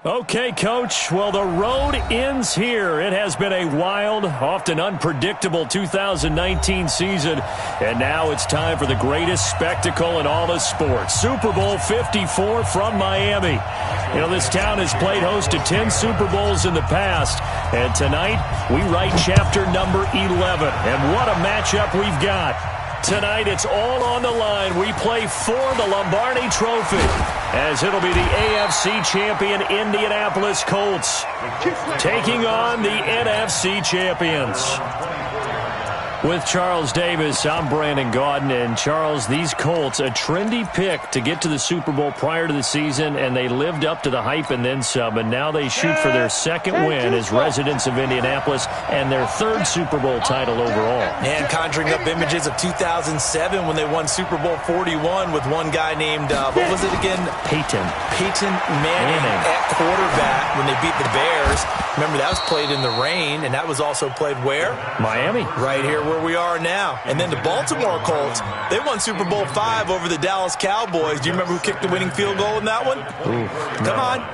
Okay, Coach. Well, the road ends here. It has been a wild, often unpredictable 2019 season. And now it's time for the greatest spectacle in all of sports. Super Bowl 54 from Miami. You know, this town has played host to 10 Super Bowls in the past. And tonight, we write chapter number 11. And what a matchup we've got. Tonight, it's all on the line. We play for the Lombardi Trophy, as it'll be the AFC champion Indianapolis Colts taking on the NFC champions. With Charles Davis, I'm Brandon Gaudin. And Charles, these Colts, a trendy pick to get to the Super Bowl prior to the season, and they lived up to the hype and then some. And now they shoot for their second win as residents of Indianapolis and their third Super Bowl title overall. And conjuring up images of 2007 when they won Super Bowl 41 with one guy named, what was it again? Peyton Manning at quarterback when they beat the Bears. Remember, that was played in the rain, and that was also played where? Miami. Right here where we are now. And then the Baltimore Colts, they won Super Bowl V over the Dallas Cowboys. Do you remember who kicked the winning field goal in that one? Ooh,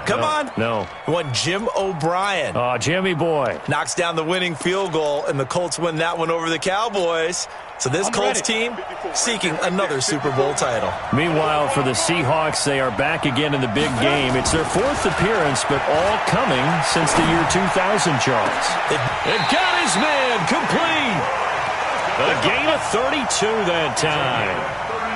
Come on. No. One Jim O'Brien. Oh, Jimmy boy. Knocks down the winning field goal, and the Colts win that one over the Cowboys. So this Colts team seeking another Super Bowl title. Meanwhile, for the Seahawks, they are back again in the big game. It's their fourth appearance, but all coming since the year 2000, Charles. It got his man complete. A gain of 32 that time.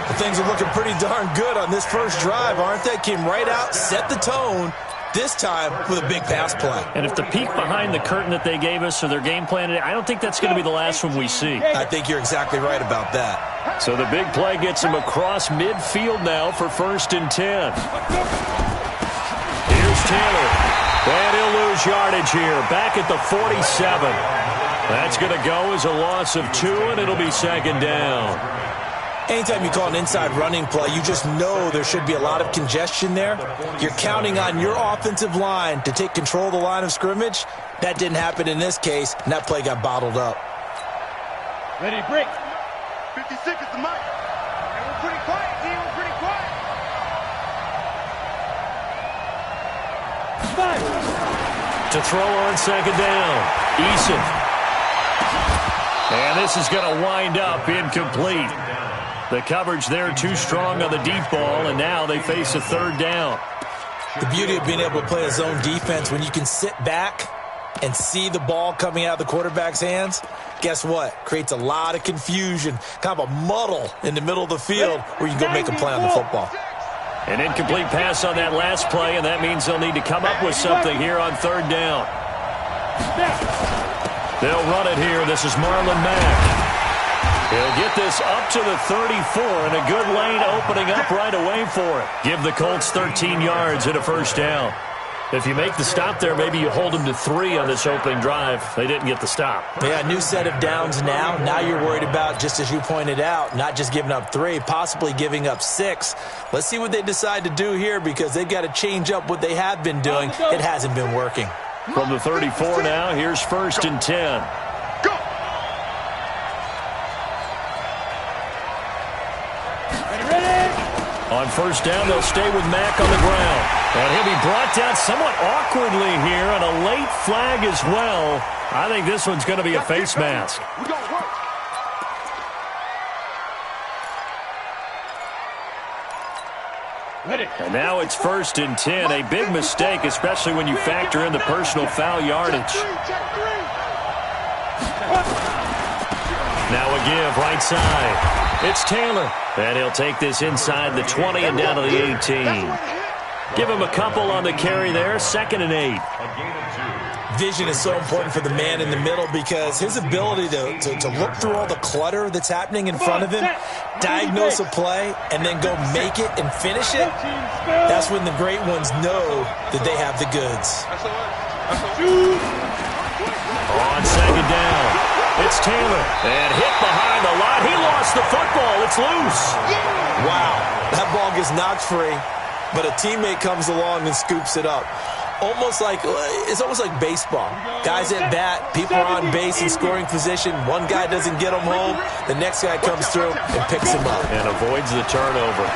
Well, things are looking pretty darn good on this first drive, aren't they? Came right out, set the tone, this time with a big pass play. And if the peek behind the curtain that they gave us or their game plan, I don't think that's going to be the last one we see. I think you're exactly right about that. So the big play gets him across midfield now for 1st and 10. Here's Taylor. And he'll lose yardage here. Back at the 47. That's going to go as a loss of 2, and it'll be 2nd down. Anytime you call an inside running play, you just know there should be a lot of congestion there. You're counting on your offensive line to take control of the line of scrimmage. That didn't happen in this case, and that play got bottled up. Ready to break. 50 seconds to Mike. And we're pretty quiet, team. We're pretty quiet. 5. To throw on 2nd down. Eason. And this is going to wind up incomplete. The coverage there too strong on the deep ball, and now they face a 3rd down. The beauty of being able to play a zone defense when you can sit back and see the ball coming out of the quarterback's hands, guess what? Creates a lot of confusion, kind of a muddle in the middle of the field where you can go make a play on the football. An incomplete pass on that last play, and that means they'll need to come up with something here on 3rd down. They'll run it here. This is Marlon Mack. He'll get this up to the 34, and a good lane opening up right away for it. Give the Colts 13 yards and a 1st down. If you make the stop there, maybe you hold them to 3 on this opening drive. They didn't get the stop. Yeah, new set of downs now. Now you're worried about, just as you pointed out, not just giving up 3, possibly giving up 6. Let's see what they decide to do here, because they've got to change up what they have been doing. It hasn't been working. From the 34 now, here's 1st and 10. Go! On 1st down, they'll stay with Mack on the ground. And he'll be brought down somewhat awkwardly here, and a late flag as well. I think this one's going to be a face mask. We got work. And now it's 1st and 10. A big mistake, especially when you factor in the personal foul yardage. Now a give right side. It's Taylor. And he'll take this inside the 20 and down to the 18. Give him a couple on the carry there. 2nd and 8. Vision is so important for the man in the middle, because his ability to look through all the clutter that's happening in front of him, diagnose a play, and then go make it and finish it, that's when the great ones know that they have the goods. On 2nd down, it's Taylor. And hit behind the line. He lost the football. It's loose. Wow, that ball gets knocked free, but a teammate comes along and scoops it up. It's almost like baseball. Guys at bat, people are on base in scoring position. One guy doesn't get him home. The next guy comes through and picks him up. And avoids the turnover.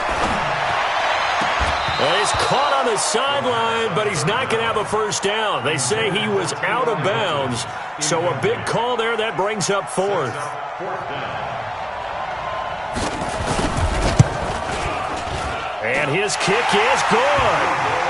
Well, he's caught on the sideline, but he's not going to have a first down. They say he was out of bounds, so a big call there. That brings up fourth. And his kick is good.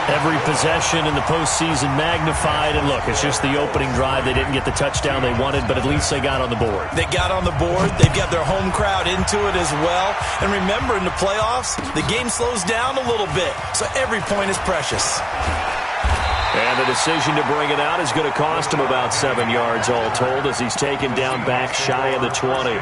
Every possession in the postseason magnified. And look, it's just the opening drive. They didn't get the touchdown they wanted, but at least they got on the board. They got on the board. They've got their home crowd into it as well. And remember, in the playoffs, the game slows down a little bit, so every point is precious. And the decision to bring it out is going to cost him about 7 yards all told as he's taken down back shy of the 20.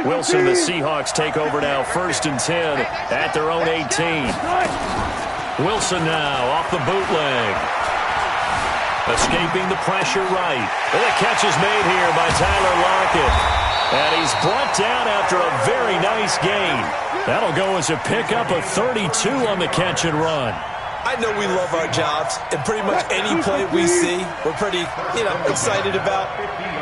Wilson, the Seahawks take over now, 1st and 10 at their own 18. Wilson now off the bootleg. Escaping the pressure right. And the catch is made here by Tyler Lockett. And he's brought down after a very nice gain. That'll go as a pickup of 32 on the catch and run. I know we love our jobs, and pretty much any play we see, we're pretty, excited about.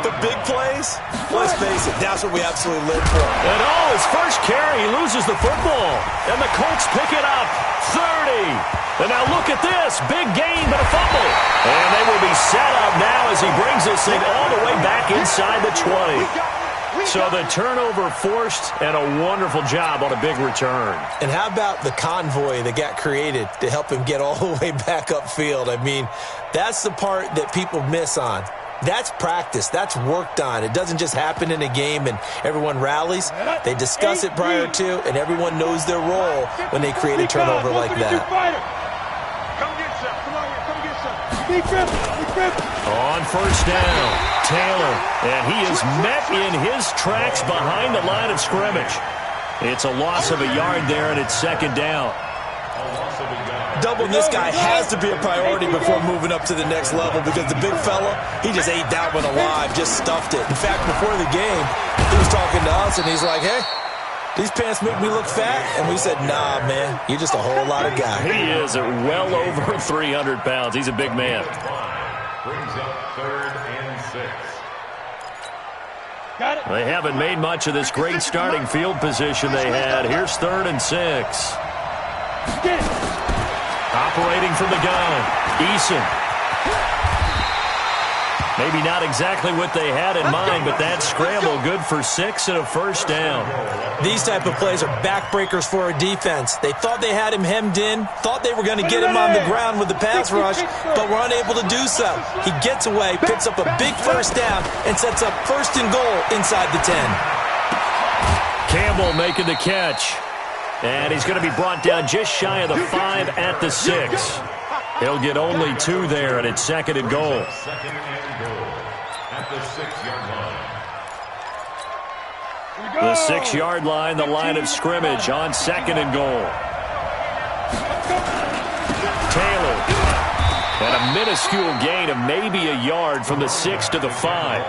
But big plays, let's face it, that's what we absolutely live for. And his first carry, he loses the football. And the Colts pick it up, 30. And now look at this, big gain, but a fumble. And they will be set up now as he brings this thing all the way back inside the 20. So the turnover forced, and a wonderful job on a big return. And how about the convoy that got created to help him get all the way back upfield? I mean, that's the part that people miss on. That's practice. That's worked on. It doesn't just happen in a game and everyone rallies. They discuss it prior to, and everyone knows their role when they create a turnover like that. Come get some. Come on here. Come get some. Big grip. Big grip. On first down, Taylor, and he is met in his tracks behind the line of scrimmage. It's a loss of a yard there, and it's 2nd down. Doubling this guy has to be a priority before moving up to the next level because the big fella, he just ate that one alive, just stuffed it. In fact, before the game, he was talking to us, and he's like, hey, these pants make me look fat. And we said, nah, man, you're just a whole lot of guy. He is at well over 300 pounds. He's a big man. Brings up 3rd and 6. Got it. They haven't made much of this great starting field position they had. Here's 3rd and 6. Get it. Operating from the gun, Eason. Maybe not exactly what they had in mind, but that scramble good for 6 and a first down. These type of plays are backbreakers for a defense. They thought they had him hemmed in, thought they were going to get him on the ground with the pass rush, but were unable to do so. He gets away, picks up a big first down, and sets up 1st and goal inside the 10. Campbell making the catch. And he's going to be brought down just shy of the 5 at the 6. He'll get only 2 there, and it's 2nd and goal. 2nd and goal at the 6-yard line. The 6-yard line, the line of scrimmage on 2nd and goal. Taylor. And a minuscule gain of maybe a yard from the 6 to the 5.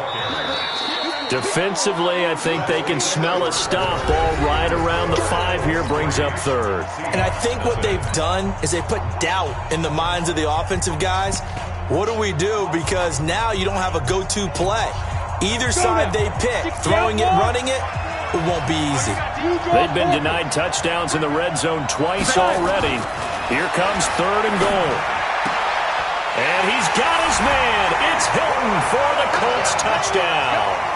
Defensively, I think they can smell a stop. Ball right around the 5 here, brings up 3rd. And I think what they've done is they put doubt in the minds of the offensive guys. What do we do? Because now you don't have a go-to play. Either side they pick, throwing it, running it, it won't be easy. They've been denied touchdowns in the red zone twice already. Here comes 3rd and goal. And he's got his man. It's Hilton for the Colts touchdown.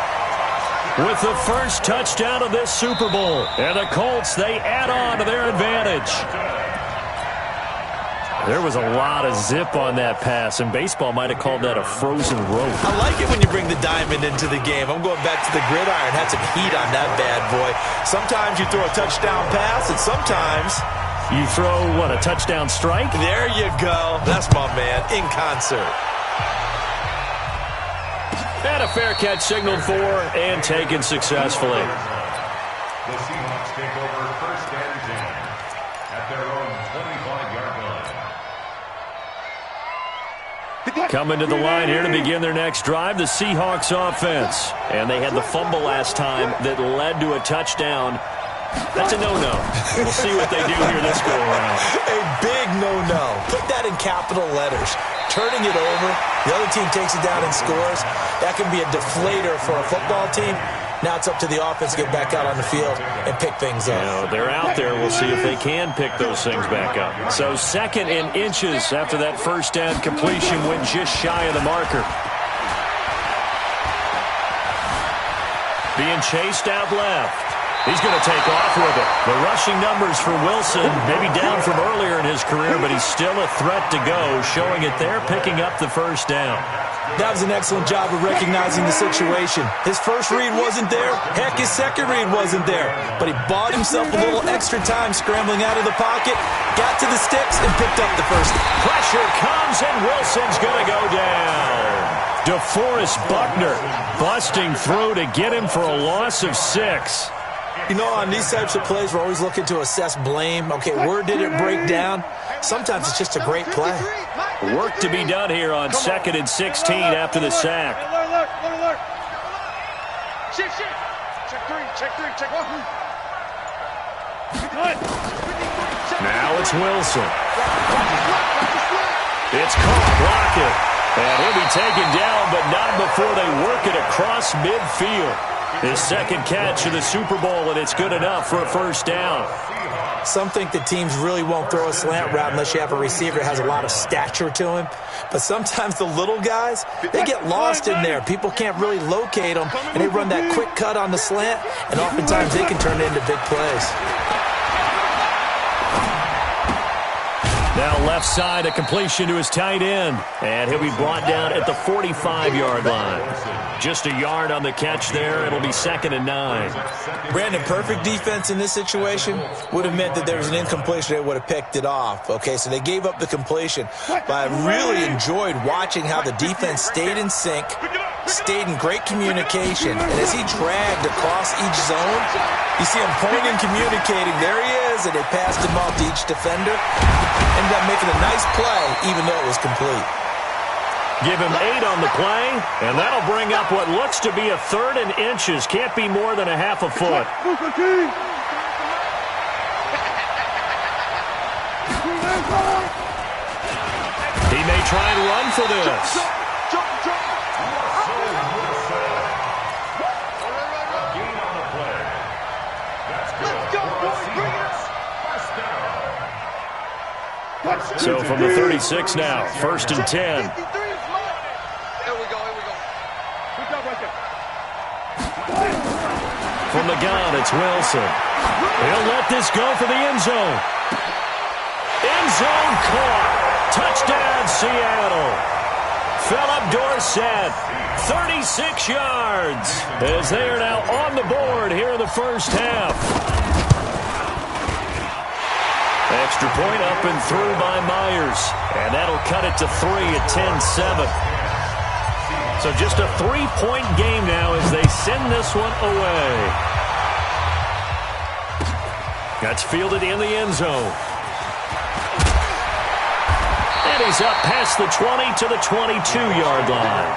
With the first touchdown of this Super Bowl. And the Colts, they add on to their advantage. There was a lot of zip on that pass, and baseball might have called that a frozen rope. I like it when you bring the diamond into the game. I'm going back to the gridiron. Had some heat on that bad boy. Sometimes you throw a touchdown pass, and sometimes you throw, what, a touchdown strike? There you go. That's my man, in concert. And a fair catch signaled for and taken successfully. The Seahawks take over 1st and 10 at their own 25-yard line. Coming to the line here to begin their next drive, the Seahawks offense. And they had the fumble last time that led to a touchdown. That's a no-no. We'll see what they do here this go-around. A big no-no. Put that in capital letters. turning it over. The other team takes it down and scores. That can be a deflator for a football team. Now it's up to the offense to get back out on the field and pick things up. You know, they're out there. We'll see if they can pick those things back up. So 2nd and inches after that first down completion went just shy of the marker. Being chased out left. He's going to take off with it. The rushing numbers for Wilson, maybe down from earlier in his career, but he's still a threat to go, showing it there, picking up the first down. That was an excellent job of recognizing the situation. His first read wasn't there. Heck, his second read wasn't there. But he bought himself a little extra time scrambling out of the pocket, got to the sticks, and picked up the first. Pressure comes, and Wilson's going to go down. DeForest Buckner busting through to get him for a loss of 6. You know, on these types of plays, we're always looking to assess blame. Okay, where did it break down? Sometimes it's just a great play. Work to be done here on 2nd and 16 after the sack. Alert. Shift. Check 3, check 1. Now it's Wilson. It's caught, blocking. And he'll be taken down, but not before they work it across midfield. His second catch of the Super Bowl, and it's good enough for a first down. Some think that teams really won't throw a slant route unless you have a receiver that has a lot of stature to him. But sometimes the little guys, they get lost in there. People can't really locate them, and they run that quick cut on the slant, and oftentimes they can turn it into big plays. Now left side, a completion to his tight end. And he'll be brought down at the 45-yard line. Just a yard on the catch there. It'll be 2nd and 9. Brandon, perfect defense in this situation would have meant that there was an incompletion. They would have picked it off. Okay, so they gave up the completion. But I really enjoyed watching how the defense stayed in sync, stayed in great communication. And as he dragged across each zone, you see him pointing, communicating. There he is, and they passed him off to each defender. Ended up making a nice play, even though it was complete. Give him 8 on the play, and that'll bring up what looks to be a 3rd and inches. Can't be more than a half a foot. He may try and run for this. So from the 36 now, 1st and 10. Here we go. Good job right there. From the gun, it's Wilson. He'll let this go for the end zone. End zone caught. Touchdown, Seattle. Philip Dorsett, 36 yards, as they are now on the board here in the first half. Extra point up and through by Myers. And that'll cut it to 3 at 10-7. So just a 3-point game now as they send this one away. That's fielded in the end zone. And he's up past the 20 to the 22-yard line.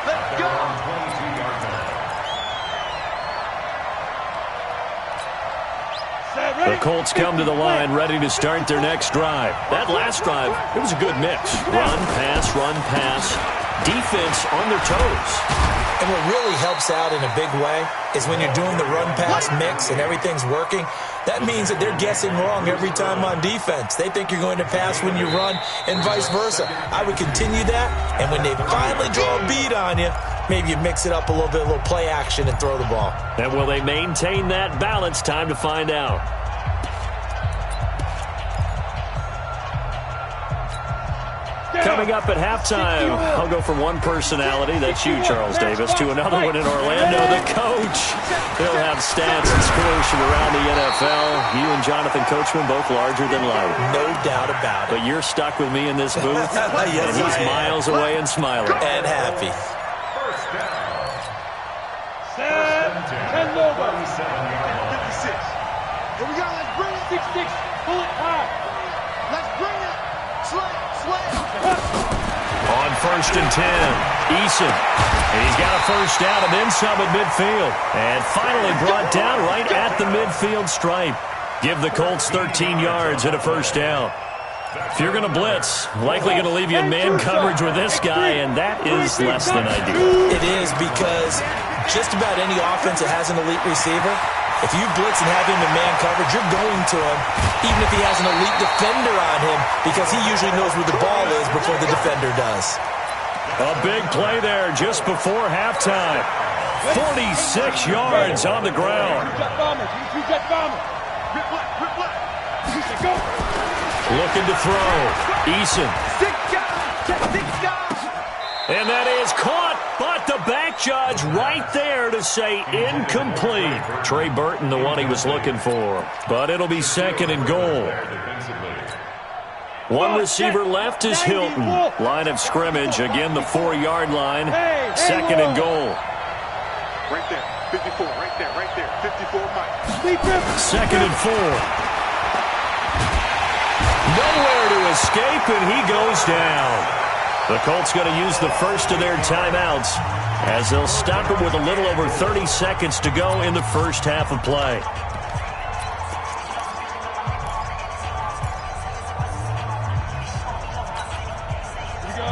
Let's go. The Colts come to the line ready to start their next drive. That last drive, it was a good mix. Run, pass. Defense on their toes. And what really helps out in a big way is when you're doing the run-pass mix and everything's working, that means that they're guessing wrong every time on defense. They think you're going to pass when you run and vice versa. I would continue that, and when they finally draw a beat on you, maybe you mix it up a little bit, a little play action, and throw the ball. And will they maintain that balance? Time to find out. Coming up at halftime, I'll go from one personality, that's you, Charles Davis, to another one in Orlando, the coach. He'll have stats and scores from around the NFL. You and Jonathan Coachman, both larger than life. No doubt about it. But you're stuck with me in this booth, Yes, and he's miles away and smiling. And happy. First down. Set. 10 over. 56. Here we go. Let's bring it. 6-6. Pull it high. Let's bring it. Slay. On 1st and 10, Eason. And he's got a first down and then some at midfield. And finally brought down right at the midfield stripe. Give the Colts 13 yards and a first down. If you're going to blitz, likely going to leave you in man coverage with this guy, and that is less than ideal. It is, because just about any offense that has an elite receiver, if you blitz and have him in man coverage, you're going to him, even if he has an elite defender on him, because he usually knows where the ball is before the defender does. A big play there just before halftime. 46 yards on the ground. Looking to throw. Eason. And that is caught, but the back judge right there to say incomplete. Trey Burton, the one he was looking for. But it'll be second and goal. One receiver left is Hilton. Line of scrimmage, again the 4-yard line. Second and goal. Right there, 54, right there, 54, Mike. Second and 4. Nowhere to escape, and he goes down. The Colts going to use the first of their timeouts as they'll stop it with a little over 30 seconds to go in the first half of play.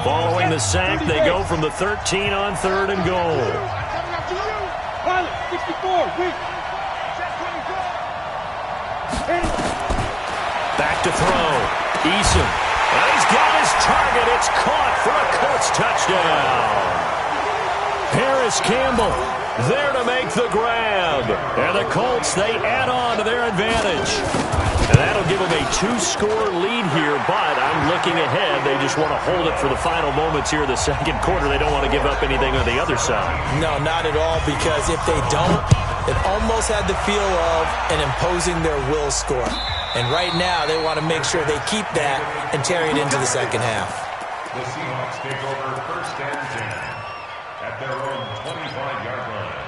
Following the sack, they go from the 13 on third and goal. Pilot, 64, weak. Back to throw. Eason. And he's got his target. It's caught for a Colts touchdown. Paris Campbell there to make the grab. And the Colts, they add on to their advantage. And that'll give them a 2-score lead here, but I'm looking ahead. They just want to hold it for the final moments here in the second quarter. They don't want to give up anything on the other side. No, not at all, because if they don't, it almost had the feel of an imposing their will score. And right now, they want to make sure they keep that and carry it into the second half. The Seahawks take over first and 10 at their own 25-yard line.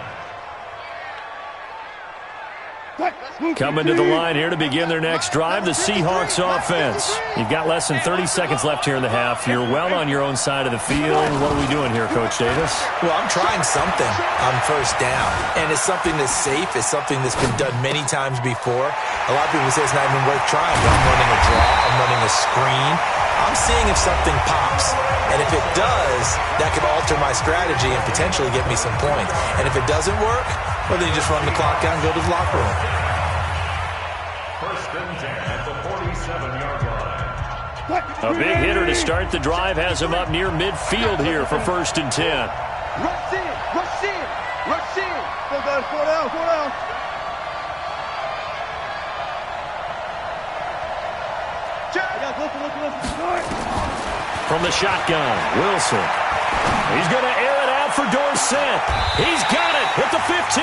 Coming to the line here to begin their next drive, the Seahawks offense. You've got less than 30 seconds left here in the half. You're well on your own side of the field. What are we doing here, Coach Davis? Well, I'm trying something on first down, and it's something that's safe. It's something that's been done many times before. A lot of people say it's not even worth trying. But I'm running a draw. I'm running a screen. I'm seeing if something pops, and if it does, that could alter my strategy and potentially get me some points. And if it doesn't work, well, then you just run the clock down and go to the locker room. First and 10 at the 47-yard line. A big hitter to start the drive has him up near midfield here for first and 10. Rush in, rush in, rush in. Go, guys, slow down, slow down. From the shotgun, Wilson. He's going to air it out for Dorsett. He's got it at the 15.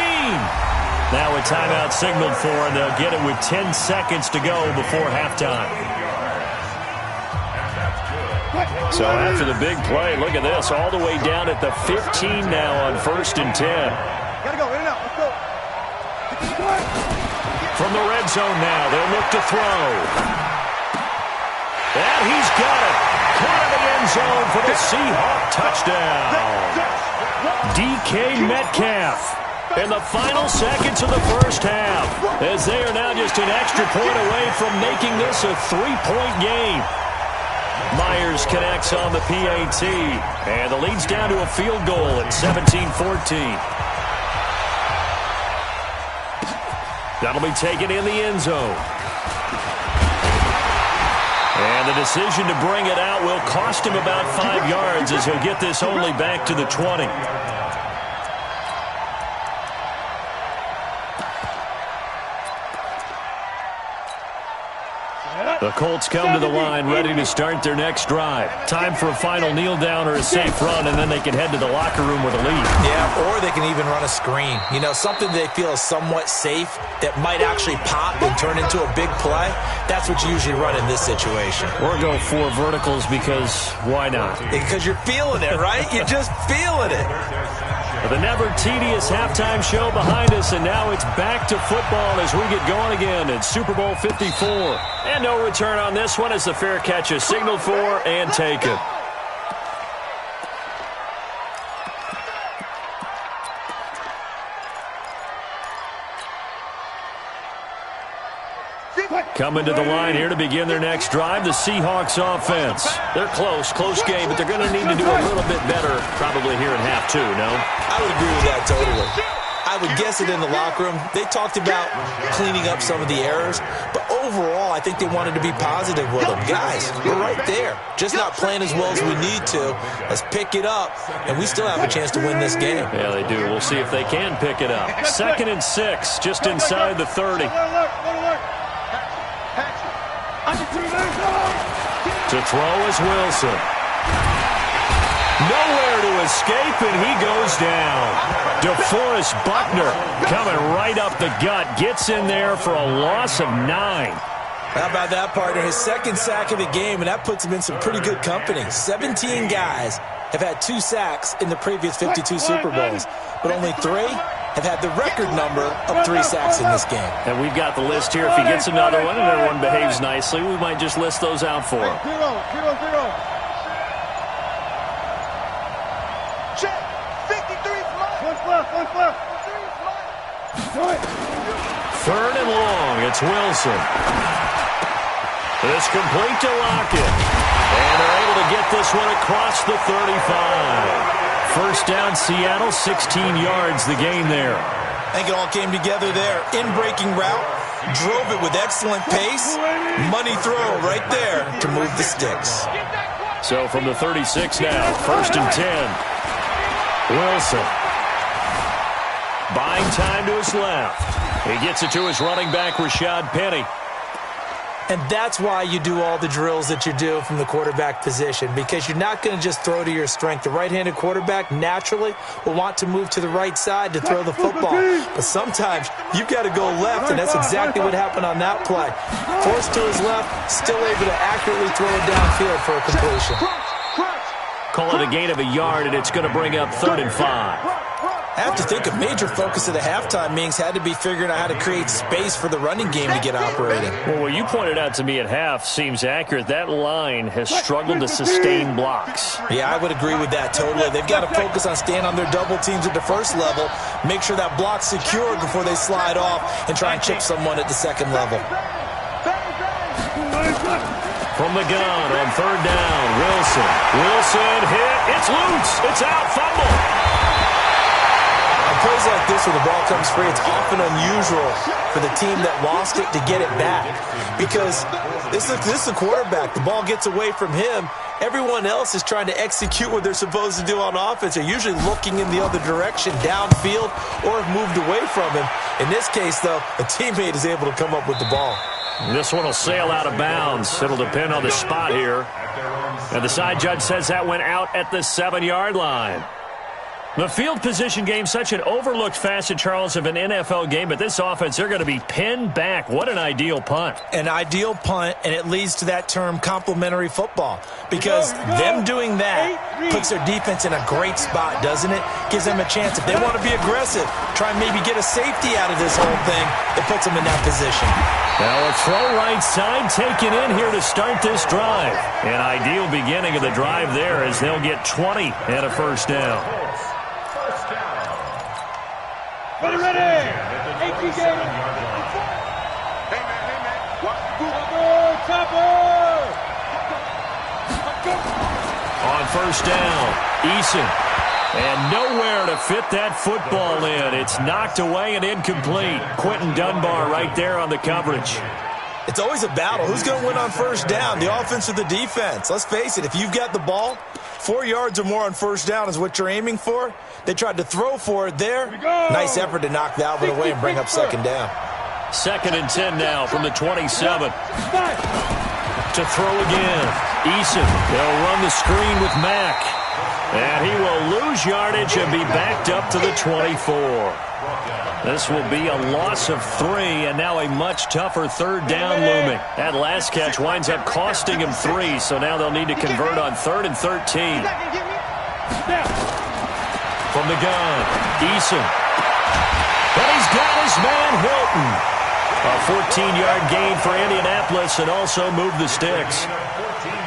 Now a timeout signaled for, and they'll get it with 10 seconds to go before halftime. So after the big play, look at this, all the way down at the 15 now on first and 10. Gotta go, in and out, let's go. From the red zone now, they'll look to throw. And he's got it. Caught in the end zone for the Seahawk touchdown. DK Metcalf in the final seconds of the first half, as they are now just an extra point away from making this a 3-point game. Myers connects on the PAT, and the lead's down to a field goal at 17-14. That'll be taken in the end zone. And the decision to bring it out will cost him about 5 yards, as he'll get this only back to the 20. The Colts come to the line ready to start their next drive. Time for a final kneel down or a safe run, and then they can head to the locker room with a lead. Yeah, or they can even run a screen. You know, something they feel is somewhat safe that might actually pop and turn into a big play. That's what you usually run in this situation. Or go 4 verticals, because why not? Because you're feeling it, right? You're just feeling it. The never-tedious halftime show behind us, and now it's back to football as we get going again at Super Bowl 54. And no return on this one as the fair catch is signaled for and taken. Coming to the line here to begin their next drive, the Seahawks offense. They're close game, but they're going to need to do a little bit better probably here in half two, no? I would agree with that totally. I would guess it in the locker room. They talked about cleaning up some of the errors, but overall, I think they wanted to be positive with them. Guys, we're right there. Just not playing as well as we need to. Let's pick it up, and we still have a chance to win this game. Yeah, they do. We'll see if they can pick it up. 2nd and 6, just inside the 30. To throw is Wilson. Nowhere to escape, and he goes down. DeForest Buckner coming right up the gut. Gets in there for a loss of 9. How about that, partner? His 2nd sack of the game, and that puts him in some pretty good company. 17 guys have had 2 sacks in the previous 52 Super Bowls, but only 3 have had the record number of 3 sacks in this game. And we've got the list here. If he gets another one and everyone behaves nicely, we might just list those out for him. 0. Check. 53's mine. One left. 3rd and long. It's Wilson. It's complete to Lockett. And they're able to get this one across the 35. First down, Seattle, 16 yards the gain there. I think it all came together there. In-breaking route, drove it with excellent pace. Money throw right there to move the sticks. So from the 36 now, 1st and 10. Wilson. Buying time to his left. He gets it to his running back, Rashad Penny. And that's why you do all the drills that you do from the quarterback position, because you're not going to just throw to your strength. The right-handed quarterback naturally will want to move to the right side to throw the football. But sometimes you've got to go left, and that's exactly what happened on that play. Forced to his left, still able to accurately throw it downfield for a completion. Call it a gain of a yard, and it's going to bring up 3rd and 5. I have to think a major focus of the halftime meetings had to be figuring out how to create space for the running game to get operating. Well, what you pointed out to me at half seems accurate. That line has struggled to sustain blocks. Yeah, I would agree with that totally. They've got to focus on staying on their double teams at the first level, make sure that block's secured before they slide off and try and chip someone at the second level. From the gun on 3rd down, Wilson hit. It's loose. It's out. Fumble. Plays like this where the ball comes free, it's often unusual for the team that lost it to get it back, because this is the quarterback. The ball gets away from him. Everyone else is trying to execute what they're supposed to do on offense. They're usually looking in the other direction, downfield, or have moved away from him. In this case, though, a teammate is able to come up with the ball. This one will sail out of bounds. It'll depend on the spot here. And the side judge says that went out at the 7-yard line. The field position game, such an overlooked facet, Charles, of an NFL game, but this offense, they're going to be pinned back. What an ideal punt. An ideal punt, and it leads to that term complementary football, because them doing that puts their defense in a great spot, doesn't it? Gives them a chance. If they want to be aggressive, try and maybe get a safety out of this whole thing, it puts them in that position. Now a throw right side taken in here to start this drive. An ideal beginning of the drive there as they'll get 20 and a first down. Ready. 18 game. Hey, man. Chopper. On 1st down, Eason. And nowhere to fit that football in. It's knocked away and incomplete. Quentin Dunbar right there on the coverage. It's always a battle. Who's going to win on 1st down, the offense or the defense? Let's face it, if you've got the ball, 4 yards or more on 1st down is what you're aiming for. They tried to throw for it there. Nice effort to knock that one away and bring up 2nd down. 2nd and 10 now from the 27. To throw again. Eason. They'll run the screen with Mack. And he will lose yardage and be backed up to the 24. This will be a loss of 3, and now a much tougher 3rd down looming. That last catch winds up costing him 3, so now they'll need to convert on 3rd and 13. From the gun, Eason. But he's got his man Hilton. A 14-yard gain for Indianapolis and also move the sticks.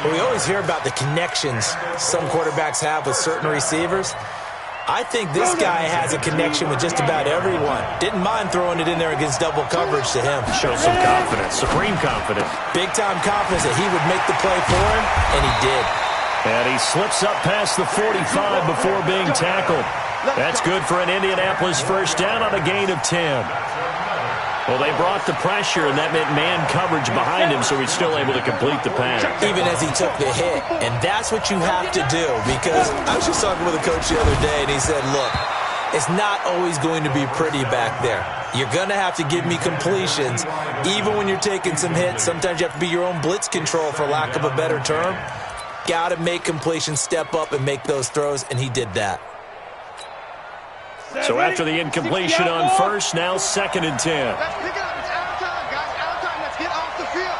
We always hear about the connections some quarterbacks have with certain receivers. I think this guy has a connection with just about everyone. Didn't mind throwing it in there against double coverage to him. Shows some confidence, supreme confidence. Big-time confidence that he would make the play for him, and he did. And he slips up past the 45 before being tackled. That's good for an Indianapolis first down on a gain of 10. Well, they brought the pressure, and that meant man coverage behind him, so he's still able to complete the pass. Even as he took the hit. And that's what you have to do, because I was just talking with a coach the other day, and he said, look, it's not always going to be pretty back there. You're going to have to give me completions. Even when you're taking some hits, sometimes you have to be your own blitz control, for lack of a better term. Got to make completions, step up, and make those throws, and he did that. So after the incompletion on first, now 2nd and 10. Let's pick it up. It's out of time, guys. Out of time. Let's get off the field.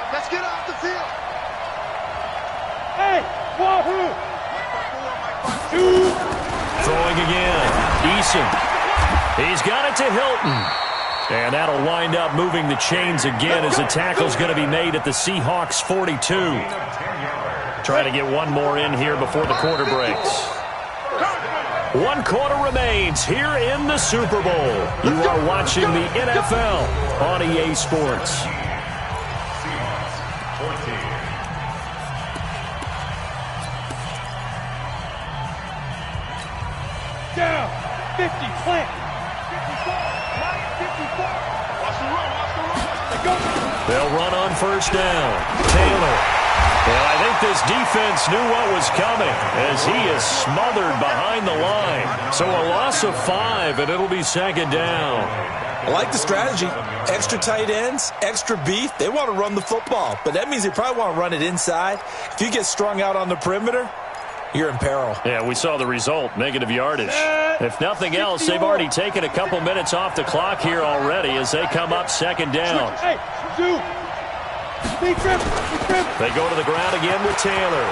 Let's get off the field. Hey, Wahoo! Throwing again. Eason. He's got it to Hilton. And that'll wind up moving the chains again as the tackle's going to be made at the Seahawks 42. Try to get one more in here before the quarter breaks. 1 quarter remains here in the Super Bowl. You are watching the NFL on EA Sports. Down. 50. Plant. 54. 54. Watch the run. Watch the run. Go. They'll run on first down. Taylor. Well, I think this defense knew what was coming as he is smothered behind the line. So a loss of 5, and it'll be 2nd down. I like the strategy. Extra tight ends, extra beef. They want to run the football, but that means they probably want to run it inside. If you get strung out on the perimeter, you're in peril. Yeah, we saw the result, negative yardage. If nothing else, they've already taken a couple minutes off the clock here already as they come up 2nd down. Hey, dude. They go to the ground again with Taylor.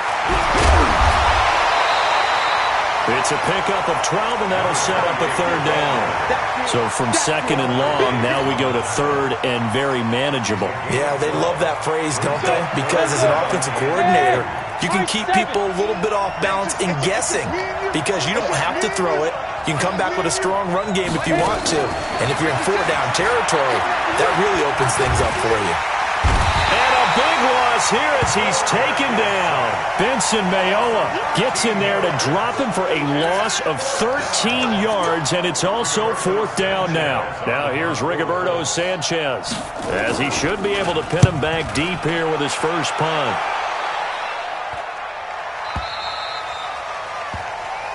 It's a pickup of 12, and that'll set up a 3rd down. So from 2nd and long, now we go to 3rd and very manageable. Yeah, they love that phrase, don't they? Because as an offensive coordinator, you can keep people a little bit off balance in guessing because you don't have to throw it. You can come back with a strong run game if you want to. And if you're in 4-down territory, that really opens things up for you. And a big loss here as he's taken down. Benson Mayowa gets in there to drop him for a loss of 13 yards, and it's also 4th down now. Now here's Rigoberto Sanchez, as he should be able to pin him back deep here with his first punt.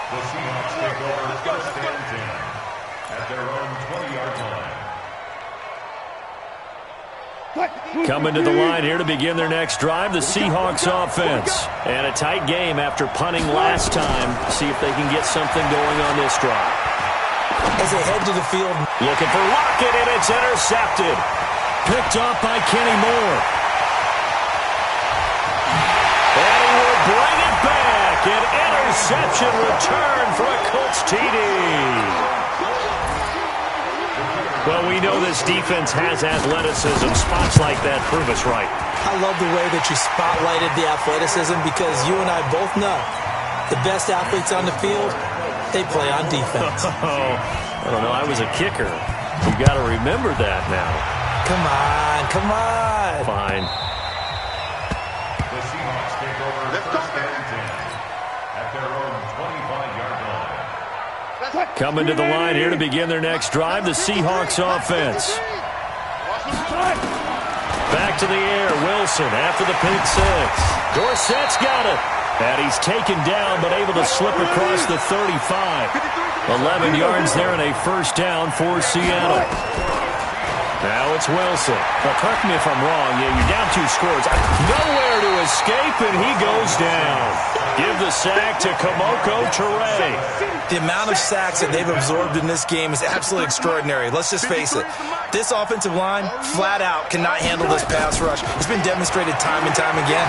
The Seahawks take over 1st and 10 at their own 20-yard line. Coming to the line here to begin their next drive, the Seahawks offense. And a tight game after punting last time. See if they can get something going on this drive. As they head to the field. Looking for Lockett, and it's intercepted. Picked off by Kenny Moore. And he will bring it back. An interception return for a Colts TD. Well, we know this defense has athleticism. Spots like that prove us right. I love the way that you spotlighted the athleticism because you and I both know the best athletes on the field, they play on defense. I don't know. I was a kicker. You got to remember that now. Come on, come on. Fine. The Seahawks take over 1st and 10 at their own 25-yard line. Coming to the line here to begin their next drive, the Seahawks offense. Back to the air, Wilson after the pick 6. Dorsett's got it. And he's taken down but able to slip across the 35. 11 yards there and a 1st down for Seattle. Now it's Wilson. Now, correct me if I'm wrong. Yeah, you're down 2 scores. Nowhere to escape, and he goes down. Give the sack to Kamoko Toure. The amount of sacks that they've absorbed in this game is absolutely extraordinary. Let's just face it. This offensive line, flat out, cannot handle this pass rush. It's been demonstrated time and time again.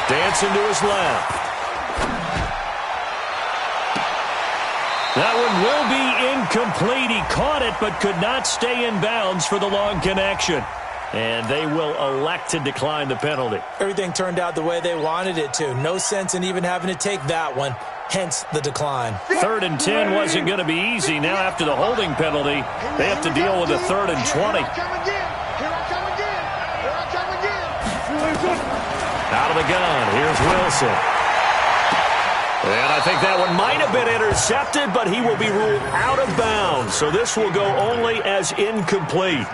Dancing to his left. That one will be incomplete. He caught it but could not stay in bounds for the long connection. And they will elect to decline the penalty. Everything turned out the way they wanted it to. No sense in even having to take that one, hence the decline. 3rd and 10 wasn't going to be easy. Now after the holding penalty, they have to deal with a 3rd and 20. Out of the gun, here's Wilson. And I think that one might have been intercepted, but he will be ruled out of bounds. So this will go only as incomplete.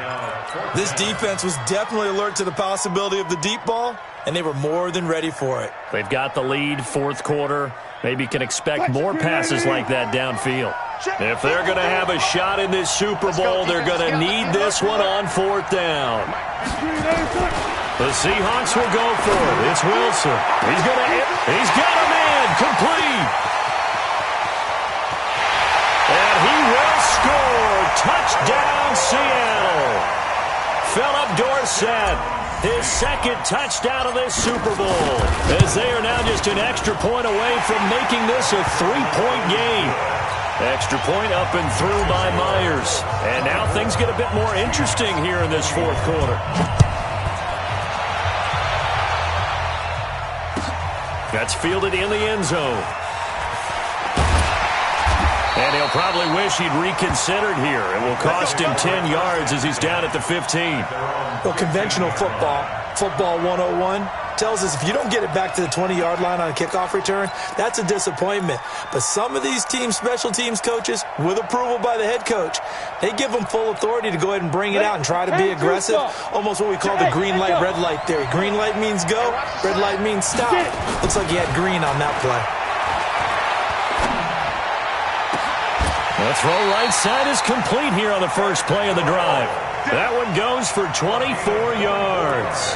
This defense was definitely alert to the possibility of the deep ball, and they were more than ready for it. They've got the lead, 4th quarter. Maybe can expect more passes like that downfield. If they're going to have a shot in this Super Bowl, they're going to need this one on 4th down. The Seahawks will go for it. It's Wilson. He's got a man complete. And he will score. Touchdown, Seattle. Philip Dorsett, his 2nd touchdown of this Super Bowl, as they are now just an extra point away from making this a 3-point game. Extra point up and through by Myers. And now things get a bit more interesting here in this 4th quarter. That's fielded in the end zone. And he'll probably wish he'd reconsidered here. It will cost him 10 yards as he's down at the 15. Well, conventional football 101, tells us if you don't get it back to the 20-yard line on a kickoff return, that's a disappointment. But some of these special teams coaches, with approval by the head coach, they give them full authority to go ahead and bring it out and try to be aggressive. Almost what we call the green light, red light theory. Green light means go, red light means stop. Looks like he had green on that play. The throw right side is complete here on the first play of the drive. That one goes for 24 yards.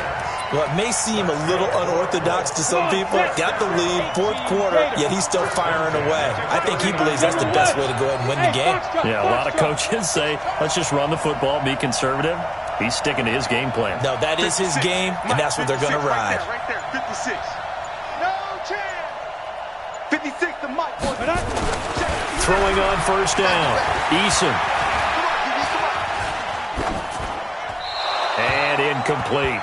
Well, it may seem a little unorthodox to some people. Got the lead, 4th quarter, yet he's still firing away. I think he believes that's the best way to go ahead and win the game. Yeah, a lot of coaches say, let's just run the football, be conservative. He's sticking to his game plan. No, that is his game, and that's what they're going to ride. Right there, 56. No chance. 56 to Mike. Throwing on first down. Eason. And incomplete.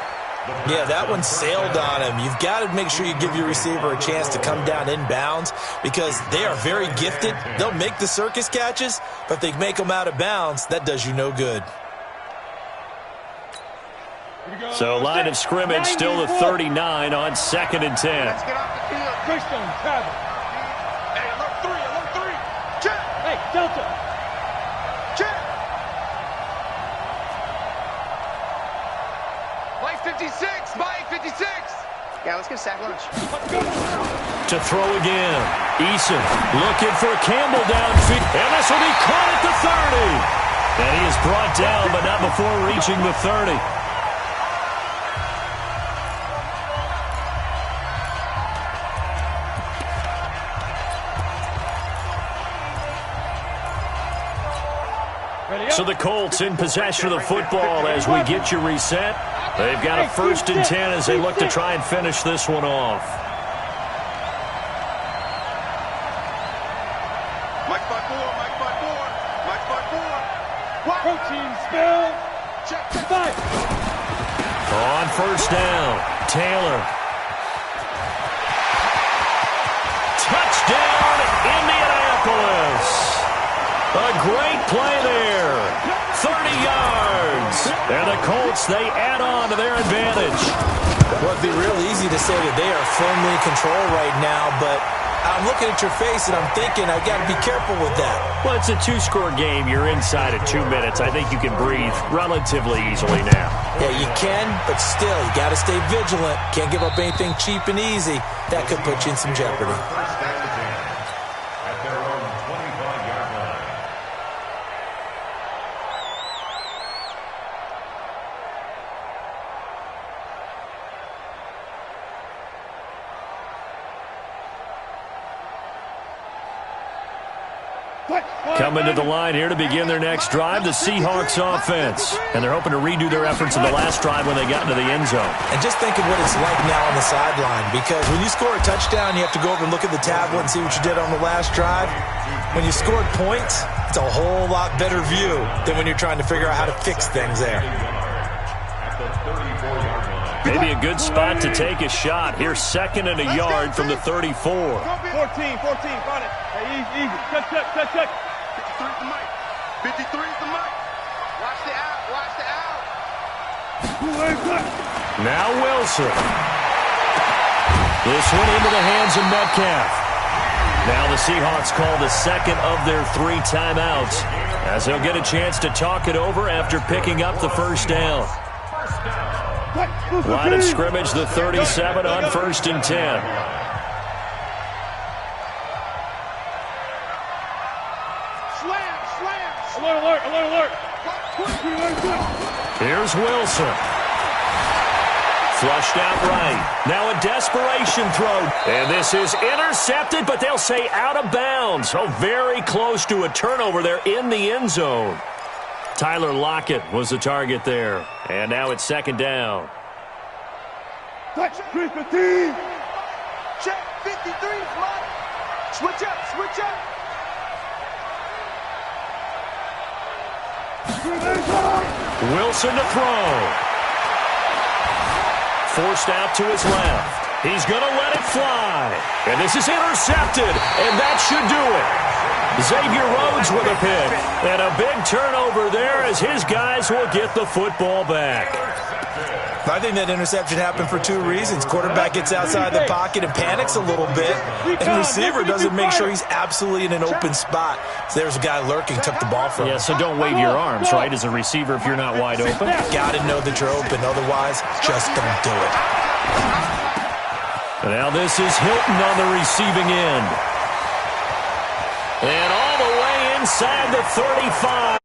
Yeah, that one sailed on him. You've got to make sure you give your receiver a chance to come down inbounds because they are very gifted. They'll make the circus catches, but if they make them out of bounds, that does you no good. So line of scrimmage still the 39 on 2nd and 10. Let's get off the field. Christian, Travis. Hey, alert 3. Check. Hey, Delta. Check. Mike 56. Mike 56. Yeah, let's get sack lunch. To throw again. Eason looking for Campbell downfield. And this will be caught at the 30. And he is brought down, but not before reaching the 30. So the Colts in possession of the football as we get you reset. They've got a 1st and 10 as they look to try and finish this one off. Mike 5-4, Mike 5-4, Mike 5-4. Protein spill. Check 5. On first down, Taylor. Touchdown, Indianapolis. A great play there. 30 yards. And the Colts, they add on to their advantage. Well, it'd be real easy to say that they are firmly in control right now, but I'm looking at your face and I'm thinking I got to be careful with that. Well, it's a 2-score game. You're inside at 2 minutes. I think you can breathe relatively easily now. Yeah, you can, but still, you got to stay vigilant. Can't give up anything cheap and easy. That could put you in some jeopardy. At their own 25-yard line. Coming to the line here to begin their next drive, the Seahawks offense. And they're hoping to redo their efforts in the last drive when they got into the end zone. And just think of what it's like now on the sideline, because when you score a touchdown, you have to go over and look at the tablet and see what you did on the last drive. When you scored points, it's a whole lot better view than when you're trying to figure out how to fix things there. At the 34-yard line. Maybe a good spot to take a shot. Here's 2nd and a yard from the 34. 14, 14, find it. Hey, easy. Check. 53's the mic. 53's the mic. Watch the out. Now Wilson. This one into the hands of Metcalf. Now the Seahawks call the second of their 3 timeouts, as they'll get a chance to talk it over after picking up the first down. Line of scrimmage, the 37 on 1st and 10. Alert. Here's Wilson. Flushed out right. Now a desperation throw. And this is intercepted, but they'll say out of bounds. So very close to a turnover there in the end zone. Tyler Lockett was the target there. And now it's 2nd down. Check 53. Check 53. Switch up. Wilson to throw. Forced out to his left. He's going to let it fly. And this is intercepted. And that should do it. Xavier Rhodes with a pick. And a big turnover there as his guys will get the football back. I think that interception happened for 2 reasons. Quarterback gets outside the pocket and panics a little bit. And receiver doesn't make sure he's absolutely in an open spot. So there's a guy lurking, took the ball from him. Yeah, so don't wave your arms, right, as a receiver if you're not wide open. Got to know that you're open. Otherwise, just don't do it. Now this is Hilton on the receiving end. And all the way inside the 35.